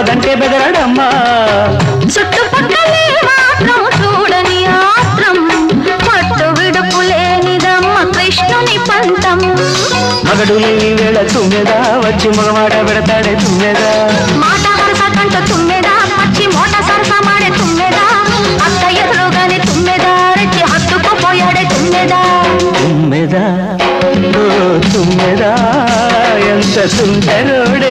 లేదంటే బెదరడమ్మా చుట్టుపక్కలే మాత్రం చూడని ఆత్రం పట్టు విడుపు లేనిదమ్మ కృష్ణుని పంతం మగడు లేని వేళ తుమ్మెదా వచ్చి మగవాడ పెడతాడే తుమ్మెదా మాట వరస కంట తుమ్మెదా పచ్చి మోట సరస మాడే తుమ్మెదా అత్త ఎదురుగానే తుమ్మెదా రెచ్చి హత్తుకుపోయాడే తుమ్మెదా తుమ్మెదా ఓ తుమ్మెదా ఎంత సుందరోడే